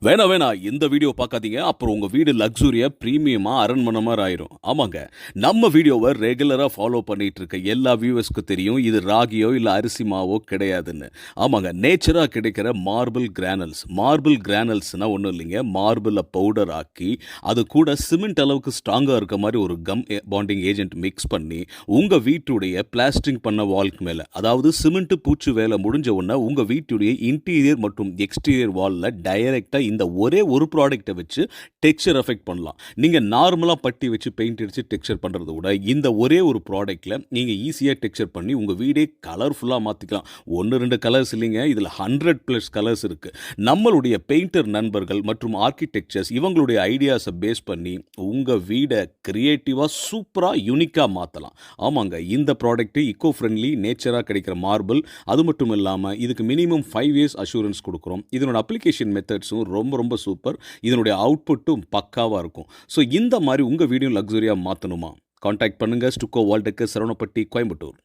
வேணாம் இந்த வீடியோ பார்க்காதீங்க. அப்புறம் உங்க வீடு லக்ஸூரியா பிரீமியமா அரண்மனை மாரி ஆயிரும். ஆமாங்க. நம்ம வீடியோவ ரெகுலரா ஃபாலோ பண்ணிட்டு இருக்க எல்லா வியூவர்ஸ்க்கும் தெரியும். இது ராகியோ இல்ல அரிசி மாவோ கிடையாதுன்னு. ஆமாங்க. நேச்சரா கிடைக்கிற மார்பிள் கிரானல்ஸ். மார்பிள் கிரானல்ஸ்னா ஒண்ணும் இல்லைங்க. மார்பிள பவுடர் ஆக்கி அது கூட சிமெண்ட் அளவுக்கு ஸ்ட்ராங்கா இருக்க மாரி ஒரு கம் பாண்டிங் ஏஜென்ட் மிக்ஸ் பண்ணி உங்க வீட்டுடைய பிளாஸ்டரிங் பண்ண வால்க்கு மேல, அதாவது சிமெண்ட் பூச்சு வேலை முடிஞ்ச உடனே உங்க வீட்டுடைய இன்டீரியர் மற்றும் எக்ஸ்டீரியர் வால்ல டைரக்டா இந்த ஒரே ஒரு ப்ராடக்ட்டை வச்சு டெக்ஸ்சர் எஃபெக்ட் பண்ணலாம். நீங்கள் நார்மலாக பட்டி வச்சு பெயிண்ட் அடித்து டெக்ஸ்சர் பண்ணுறத விட இந்த ஒரே ஒரு ப்ராடக்ட்டில் நீங்கள் ஈஸியாக டெக்ஸ்சர் பண்ணி உங்கள் வீடே கலர்ஃபுல்லாக மாற்றிக்கலாம். 1-2 கலர்ஸ் இல்லைங்க, இதில் 100+ கலர்ஸ் இருக்குது. நம்மளுடைய பெயிண்டர் நண்பர்கள் மற்றும் ஆர்கிடெக்சர்ஸ் இவங்களுடைய ஐடியாஸை பேஸ் பண்ணி உங்கள் வீடை க்ரியேட்டிவாக சூப்பராக யூனிக்காக மாற்றலாம். ஆமாங்க, இந்த ப்ராடக்ட்டு இக்கோ ஃப்ரெண்ட்லி நேச்சராக கிடைக்கிற மார்பிள். அது மட்டும் இல்லாமல் இதுக்கு மினிமம் 5 இயர்ஸ் அஷூரன்ஸ் கொடுக்குறோம். இதனோட அப்ளிகேஷன் மெத்தட்ஸும் ரொம்ப சூப்பர். இதனுடைய அவுட்புட்டும் பக்காவாக இருக்கும். ஸோ இந்த மாதிரி உங்கள் வீடியோ லக்ஸுரியாக மாற்றணுமா? கான்டாக்ட் பண்ணுங்கள். ஸ்டுக்கோ வால்டெக்கு, சரவணப்பட்டி, கோயம்புத்தூர்.